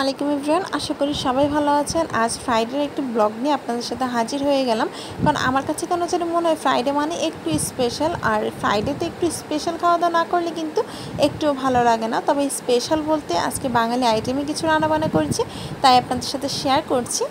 আলাইকুম এভরিওয়ান, আশা করি সবাই ভালো আছেন। আজ ফ্রাইডের একটি ব্লগ নিয়ে আপনাদের সাথে হাজির হয়ে গেলাম। কারণ আমার কাছে কেন যেন মনে হয় ফ্রাইডে মানে একটু স্পেশাল, আর ফ্রাইডেতে একটু স্পেশাল খাওয়া দাওয়া না করলে কিন্তু একটুও ভালো লাগে না। তবে স্পেশাল বলতে আজকে বাঙালি আইটেমে কিছু রান্নাবান্না করেছি, তাই আপনাদের সাথে শেয়ার করছি।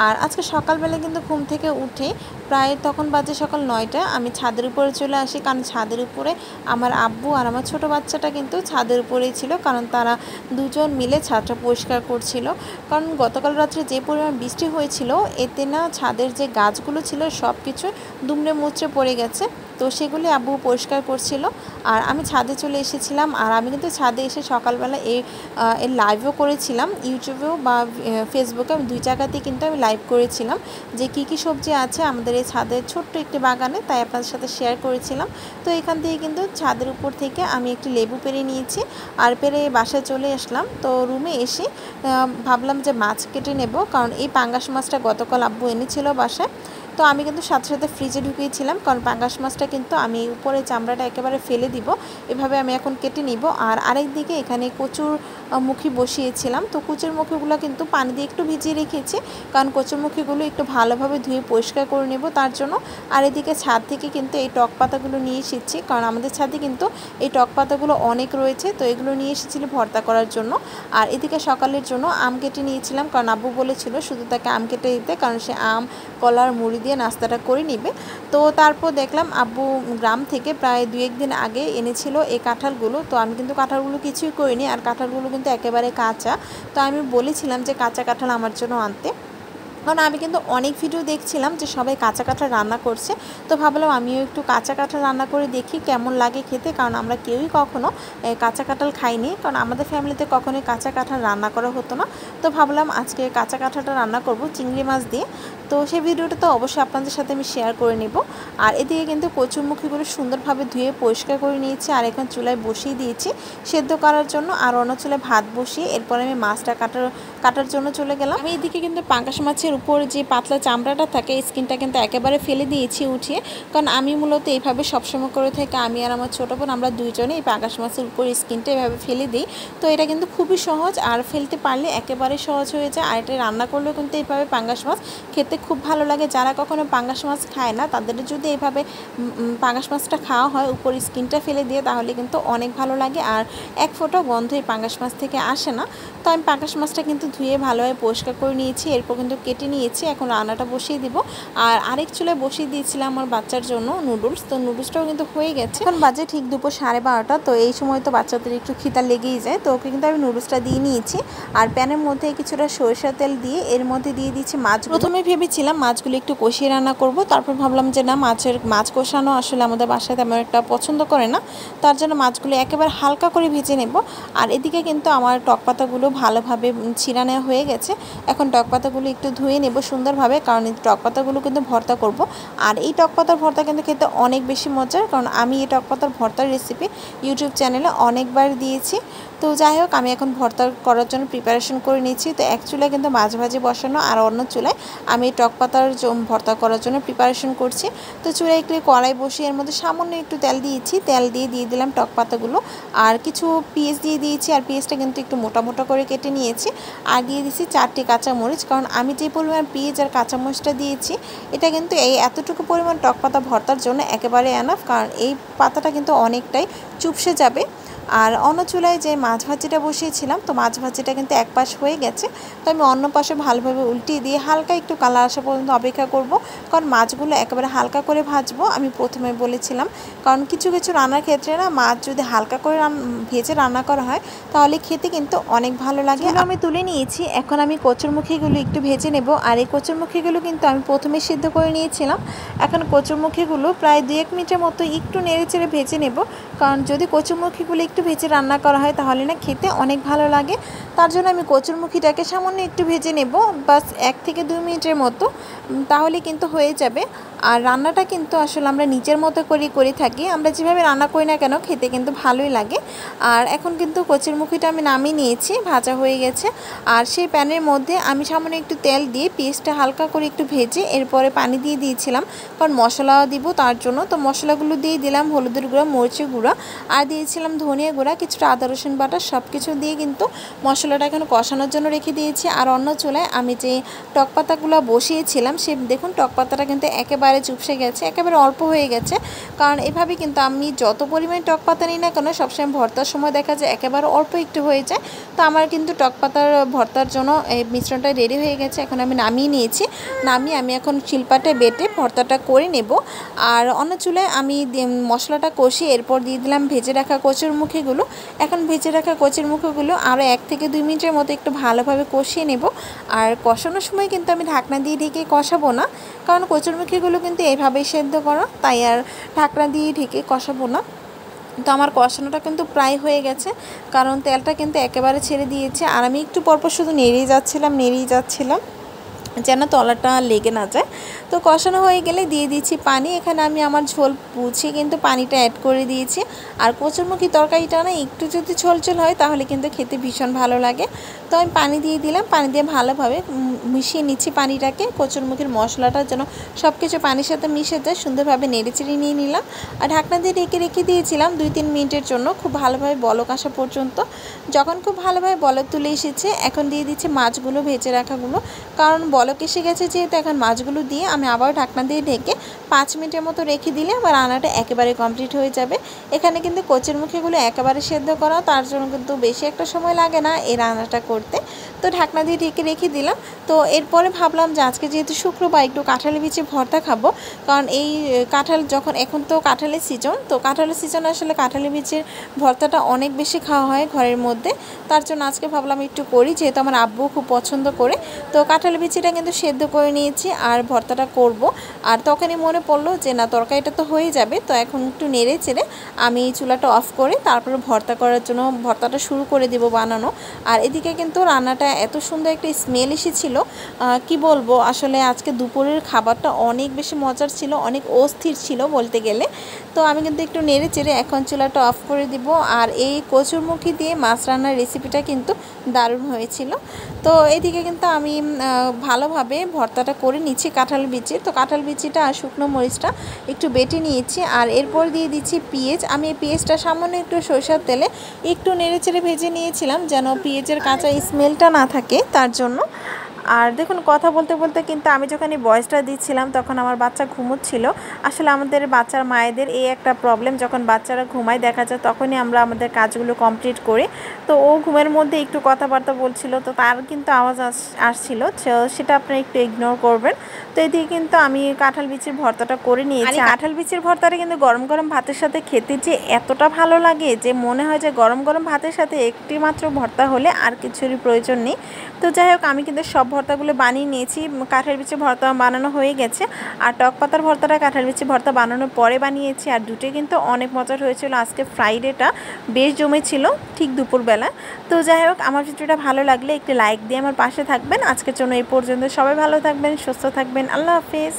আর আজকে সকালবেলা কিন্তু ঘুম থেকে উঠে প্রায় তখন বাজে সকাল 9টা, আমি ছাদের উপরে চলে আসি। কারণ ছাদের উপরে আমার আব্বু আর আমার ছোটো বাচ্চাটা কিন্তু ছাদের উপরেই ছিল, কারণ তারা দুজন মিলে ছাদটা পরিষ্কার করছিল। কারণ গতকাল রাত্রে যে পরিমাণ বৃষ্টি হয়েছিল, এতে না ছাদের যে গাছগুলো ছিল সব কিছু দুমড়ে মুচড়ে পড়ে গেছে। তো সেগুলি আব্বু পরিষ্কার করছিল, আর আমি ছাদে চলে এসেছিলাম। আর আমি কিন্তু ছাদে এসে সকালবেলা এর লাইভও করেছিলাম, ইউটিউবেও বা ফেসবুকে, আমি 2 জায়গাতেই কিন্তু আমি লাইভ করেছিলাম যে কী কী সবজি আছে আমাদের এই ছাদের ছোট্ট একটি বাগানে, তাই আপনাদের সাথে শেয়ার করেছিলাম। তো এখান থেকে কিন্তু ছাদের উপর থেকে আমি একটি লেবু পেড়ে নিয়েছি, আর পেড়ে বাসায় চলে আসলাম। তো রুমে এসে ভাবলাম যে মাছ কেটে নেব, কারণ এই পাঙ্গাস মাছটা গতকাল আব্বু এনেছিল বাসায়। তো আমি কিন্তু সাথে সাথে ফ্রিজে ঢুকিয়েছিলাম, কারণ পাঙ্গাস মাছটা কিন্তু আমি উপরে চামড়াটা একেবারে ফেলে দিব। এভাবে আমি এখন কেটে নিব। আর আরেকদিকে এখানে কচুর মুখি বসিয়েছিলাম। তো কচুর মুখিগুলো কিন্তু পানি দিয়ে একটু ভিজিয়ে রেখেছি, কারণ কচুর মুখিগুলো একটু ভালোভাবে ধুয়ে পরিষ্কার করে নেব তার জন্য। আর এদিকে ছাদ থেকে কিন্তু এই টক পাতাগুলো নিয়ে এসেছি, কারণ আমাদের ছাদে কিন্তু এই টক পাতাগুলো অনেক রয়েছে। তো এগুলো নিয়ে এসেছিল ভর্তা করার জন্য। আর এদিকে সকালের জন্য আম কেটে নিয়েছিলাম, কারণ আব্বু বলেছিল শুধু তাকে আম কেটে দিতে, কারণ সে আম কলার মুড়ি দিয়ে নাস্তাটা করে নিবে। তো তারপর দেখলাম আব্বু গ্রাম থেকে প্রায় 2-1 দিন আগে এনেছিল এই কাঁঠালগুলো। তো আমি কিন্তু কাঁঠালগুলো কিছুই করিনি, আর কাঁঠালগুলো কিন্তু একেবারে কাঁচা। তো আমি বলেছিলাম যে কাঁচা কাঁঠাল আমার জন্য আনতে, কারণ আমি কিন্তু অনেক ভিডিও দেখছিলাম যে সবাই কাঁচা কাঁঠাল রান্না করছে। তো ভাবলাম আমিও একটু কাঁচা কাঁঠাল রান্না করে দেখি কেমন লাগে খেতে, কারণ আমরা কেউই কখনো কাঁচা কাঁঠাল খাইনি, কারণ আমাদের ফ্যামিলিতে কখনোই কাঁচা কাঁঠাল রান্না করা হতো না। তো ভাবলাম আজকে কাঁচা কাঁঠালটা রান্না করব চিংড়ি মাছ দিয়ে। তো সেই ভিডিওটা তো অবশ্যই আপনাদের সাথে আমি শেয়ার করে নেব। আর এদিকে কিন্তু কচুরমুখীগুলো সুন্দরভাবে ধুয়ে পরিষ্কার করে নিয়েছি, আর এখন চুলায় বসিয়ে দিয়েছি সেদ্ধ করার জন্য। আর অন্য চুলায় ভাত বসিয়ে এরপরে আমি মাছটা কাটার জন্য চলে গেলাম। আমি এদিকে কিন্তু পাঙ্গাস মাছের উপর যে পাতলা চামড়াটা থাকে, স্কিনটা কিন্তু একেবারে ফেলে দিয়েছি উঠিয়ে, কারণ আমি মূলত এইভাবে সবসময় করে থাকি। আমি আর আমার ছোটো বোন আমরা দুইজনে এই পাঙ্গাস মাছের উপর স্কিনটা এভাবে ফেলে দিই। তো এটা কিন্তু খুবই সহজ, আর ফেলতে পারলে একেবারে সহজ হয়ে যায়। আর এটা রান্না করলেও কিন্তু এইভাবে পাঙ্গাস মাছ খেতে খুব ভালো লাগে। যারা কখনো পাঙ্গাস মাছ খায় না, তাদের যদি এইভাবে পাঙ্গাস মাছটা খাওয়া হয় উপর স্কিনটা ফেলে দিয়ে, তাহলে কিন্তু অনেক ভালো লাগে। আর এক ফোঁটা গন্ধ এই পাঙ্গাস মাছ থেকে আসে না। তো আমি পাঙ্গাস মাছটা কিন্তু ধুয়ে ভালোভাবে পরিষ্কার করে নিয়েছি, এরপর কিন্তু কেটে নিয়েছি। এখন রান্নাটা বসিয়ে দিব। আর আরেক চুলায় বসিয়ে দিয়েছিলাম আমার বাচ্চার জন্য নুডলস। তো নুডলসটাও কিন্তু হয়ে গেছে। এখন বাজে ঠিক দুপুর 12:30। তো এই সময় তো বাচ্চাদের একটু খিদা লেগেই যায়। তো ওকে কিন্তু আমি নুডলসটা দিয়ে নিয়েছি, আর প্যানের মধ্যে কিছুটা সরিষা তেল দিয়ে এর মধ্যে দিয়ে দিচ্ছি মাছ। প্রথমে ভেবেছিলাম মাছগুলো একটু কষিয়ে রান্না করব, তারপর ভাবলাম যে না, মাছ কষানো আসলে আমাদের বাসায় তেমন একটা পছন্দ করে না, তার জন্য মাছগুলো একেবারে হালকা করে ভেজে নেব। আর এদিকে কিন্তু আমার টক পাতাগুলো ভালোভাবে ছিঁড়া নেওয়া হয়ে গেছে। এখন টক পাতাগুলো একটু ধুয়ে নেব সুন্দরভাবে, কারণ এই টক পাতাগুলো কিন্তু ভর্তা করব। আর এই টক পাতার ভর্তা কিন্তু খেতে অনেক বেশি মজার, কারণ আমি এই টক পাতার ভর্তার রেসিপি ইউটিউব চ্যানেলে অনেকবার দিয়েছি। তো যাই হোক, আমি এখন ভর্তা করার জন্য প্রিপারেশন করে নিচ্ছি। তো এক চুলায় কিন্তু মাছ ভাজি বসানো, আর অন্য চুলায় আমি টক পাতার ভর্তা করার জন্য প্রিপারেশন করছি। তো চুলায় একটু কড়াই বসিয়ে এর মধ্যে সামান্য একটু তেল দিয়েছি, তেল দিয়ে দিলাম টক পাতাগুলো, আর কিছু পেঁয়াজ দিয়ে দিয়েছি। আর পেঁয়াজটা কিন্তু একটু মোটা মোটা করে কেটে নিয়েছি। আর দিয়ে দিয়েছি 4টি কাঁচামরিচ, কারণ আমি যে পরিমাণ পেঁয়াজ আর কাঁচামরিচটা দিয়েছি, এটা কিন্তু এই এতটুকু পরিমাণ টক পাতা ভর্তার জন্য একেবারে এনাফ, কারণ এই পাতাটা কিন্তু অনেকটাই চুপসে যাবে। আর অন্য চুলায় যে মাছ ভাজিটা বসিয়েছিলাম, তো মাছ ভাজিটা কিন্তু এক পাশ হয়ে গেছে। তো আমি অন্য পাশে ভালোভাবে উল্টিয়ে দিয়ে হালকা একটু কালার আসা পর্যন্ত অপেক্ষা করব, কারণ মাছগুলো একেবারে হালকা করে ভাজবো, আমি প্রথমে বলেছিলাম। কারণ কিছু কিছু রান্নার ক্ষেত্রে না, মাছ যদি হালকা করে ভেজে রান্না করা হয়, তাহলে খেতে কিন্তু অনেক ভালো লাগে। আমি তুলে নিয়েছি, এখন আমি কচুরমুখীগুলো একটু ভেজে নেব। আর এই কচুরমুখীগুলো কিন্তু আমি প্রথমে সিদ্ধ করে নিয়েছিলাম। এখন কচুরমুখীগুলো প্রায় 2-1 মিনিটের মতো একটু নেড়ে চেড়ে ভেজে নেব, কারণ যদি কচুরমুখীগুলো একটু ভেজে রান্না করা হয়, তাহলে না খেতে অনেক ভালো লাগে। তার জন্য আমি কচুরমুখীটাকে সামান্য একটু ভেজে নেব, বাস 1 থেকে 2 মিনিটের মতো, তাহলে কিন্তু হয়ে যাবে। আর রান্নাটা কিন্তু আসলে আমরা নিজের মতো করে থাকি, আমরা যেভাবে রান্না করি না কেন খেতে কিন্তু ভালোই লাগে। আর এখন কিন্তু কচুরমুখীটা আমি নামিয়ে নিয়েছি, ভাজা হয়ে গেছে। আর সেই প্যানের মধ্যে আমি সামান্য একটু তেল দিয়ে পেঁয়াজটা হালকা করে একটু ভেজে এরপরে পানি দিয়ে দিয়েছিলাম, কারণ মশলা দিব তার জন্য। তো মশলাগুলো দিয়ে দিলাম হলুদের গুঁড়া, মরিচের গুঁড়া, আর দিয়েছিলাম ধনিয়া গুঁড়া, কিছুটা আদা রসুন বাটা, সব কিছু দিয়ে কিন্তু মশলা মশলাটা এখন কষানোর জন্য রেখে দিয়েছি। আর অন্য চুলায় আমি যে টক পাতাগুলো বসিয়েছিলাম সে দেখুন টক পাতাটা কিন্তু একেবারে চুপসে গেছে, একেবারে অল্প হয়ে গেছে। কারণ এভাবে কিন্তু আমি যত পরিমাণে টক পাতা নিই না কেন সবসময় ভর্তার সময় দেখা যায় একেবারে অল্প একটু হয়ে যায়। তো আমার কিন্তু টক পাতার ভর্তার জন্য এই মিশ্রণটা রেডি হয়ে গেছে। এখন আমি নামিয়ে নিয়েছি। নামিয়ে আমি এখন শিলপাটে বেটে ভর্তাটা করে নেব। আর অন্য চুলায় আমি মশলাটা কষিয়ে এরপর দিয়ে দিলাম ভেজে রাখা কচুরমুখীগুলো। এখন ভেজে রাখা কচুরমুখীগুলো আরও 1 থেকে 2 মিনিটের মতো একটু ভালোভাবে কষিয়ে নেব। আর কষানোর সময় কিন্তু আমি ঢাকনা দিয়ে ঢেকে কষাবো না, কারণ কচুরমুখীগুলো কিন্তু এইভাবেই সেদ্ধ করা, তাই আর ঢাকনা দিয়ে ঢেকে কষাবো না। তো আমার কষানোটা কিন্তু প্রায় হয়ে গেছে, কারণ তেলটা কিন্তু একেবারে ছেড়ে দিয়েছে। আর আমি একটু পরপর শুধু নেড়েই যাচ্ছিলাম যেন তলাটা লেগে না যায়। তো কষানো হয়ে গেলে দিয়ে দিচ্ছি পানি। এখানে আমি আমার ঝোল বুঝিয়ে কিন্তু পানিটা অ্যাড করে দিয়েছি। আর কচুরমুখী তরকারিটা না একটু যদি ঝোল হয় তাহলে কিন্তু খেতে ভীষণ ভালো লাগে। তো আমি পানি দিয়ে দিলাম, পানি দিয়ে ভালোভাবে মিশিয়ে নিচ্ছি পানিটাকে। কচুরমুখীর মশলাটা যেন সব কিছু পানির সাথে মিশে যায়, সুন্দরভাবে নেড়েচেড়ে নিয়ে নিলাম। আর ঢাকনা দিয়ে রেখে দিয়েছিলাম 2-3 মিনিটের জন্য, খুব ভালোভাবে বলক আসা পর্যন্ত। যখন খুব ভালোভাবে বলক তুলে এসেছে এখন দিয়ে দিচ্ছি মাছগুলো, ভেজে রাখাগুলো। কারণ বলক এসে গেছে যেহেতু এখন মাছগুলো দিয়ে আমি আবার ঢাকনা দিয়ে ঢেকে 5 মিনিটের মতো রেখে দিলে আমার রান্নাটা একেবারে কমপ্লিট হয়ে যাবে। এখানে কিন্তু কচুরমুখীগুলো একেবারে সেদ্ধ করা, তার জন্য কিন্তু বেশি একটা সময় লাগে না এই রান্নাটা করতে। তো ঢাকনা দিয়ে ঢেকে রেখে দিলাম। তো এরপরে ভাবলাম যে আজকে যেহেতু শুক্রবার একটু কাঁঠালের বিচি ভর্তা খাবো, কারণ এই কাঁঠাল যখন এখন তো কাঁঠালের সিজন, তো কাঁঠালের সিজনে আসলে কাঁঠালের বিচির ভর্তাটা অনেক বেশি খাওয়া হয় ঘরের মধ্যে। তার জন্য আজকে ভাবলাম একটু করি, যেহেতু আমার আব্বু খুব পছন্দ করে। তো কাঁঠালের বিচিটা কিন্তু সেদ্ধ করে নিয়েছি আর ভর্তাটা করব। আর তখনই মনে পড়লো যে না, তরকারিটা তো হয়ে যাবে। তো এখন একটু নেড়ে চেড়ে আমি চুলাটা অফ করে তারপরে ভর্তা করার জন্য ভর্তাটা শুরু করে দেব বানানো। আর এদিকে কিন্তু রান্নাটা এত সুন্দর একটা স্মেল এসেছিল, কি বলবো, আসলে আজকে দুপুরের খাবারটা অনেক বেশি মজার ছিল, অনেক অস্থির ছিল বলতে গেলে। তো আমি কিন্তু একটু নেড়ে চেড়ে এখন চুলাটা অফ করে দিব। আর এই কচুরমুখী দিয়ে মাছ রান্নার রেসিপিটা কিন্তু দারুণ হয়েছিল। তো এদিকে কিন্তু আমি ভালোভাবে ভর্তাটা করে নিচ্ছি কাঁঠাল বিচি। তো কাঁঠাল বিচিটা আর শুকনো মরিচটা একটু বেটে নিয়েছি। আর এরপর দিয়ে দিচ্ছি পেঁয়াজ। আমি এই পেঁয়াজটা সামান্য একটু সরষের তেলে একটু নেড়েচেড়ে ভেজে নিয়েছিলাম যেন পেঁয়াজের কাঁচা স্মেলটা না থাকে, তার জন্য। আর দেখুন কথা বলতে বলতে কিন্তু আমি যখন এই ভয়েসটা দিচ্ছিলাম তখন আমার বাচ্চা ঘুমোচ্ছিল। আসলে আমাদের বাচ্চার মায়েদের এই একটা প্রবলেম, যখন বাচ্চারা ঘুমায় দেখা যায় তখনই আমরা আমাদের কাজগুলো কমপ্লিট করি। তো ও ঘুমের মধ্যে একটু কথাবার্তা বলছিল, তো তার কিন্তু আওয়াজ আসছিল, সেটা আপনারা একটু ইগনোর করবেন। তো এদিকে কিন্তু আমি কাঁঠাল বিচির ভর্তাটা করে নিয়েছি। কাঁঠাল বিচির ভর্তাটা কিন্তু গরম গরম ভাতের সাথে খেতে যে এতটা ভালো লাগে যে মনে হয় যে গরম গরম ভাতের সাথে একটি মাত্র ভর্তা হলে আর কিছুরই প্রয়োজন নেই। তো যাই হোক, আমি কিন্তু সব ভর্তাগুলো বানিয়ে নিয়েছি। কাঁঠাল বিচির ভর্তা বানানো হয়ে গেছে, আর টক পাতার ভর্তাটা কাঁঠাল বিচির ভর্তা বানানোর পরে বানিয়েছি। আর দুটোই কিন্তু অনেক মজার হয়েছিল। আজকে ফ্রাইডেটা বেশ জমেছিল ঠিক দুপুরবেলা। তো যাই হোক, আমার ভিডিওটা ভালো লাগলে একটি লাইক দিয়ে আমার পাশে থাকবেন। আজকের জন্য এই পর্যন্ত। সবাই ভালো থাকবেন, সুস্থ থাকবেন। আল্লাহ হাফেজ।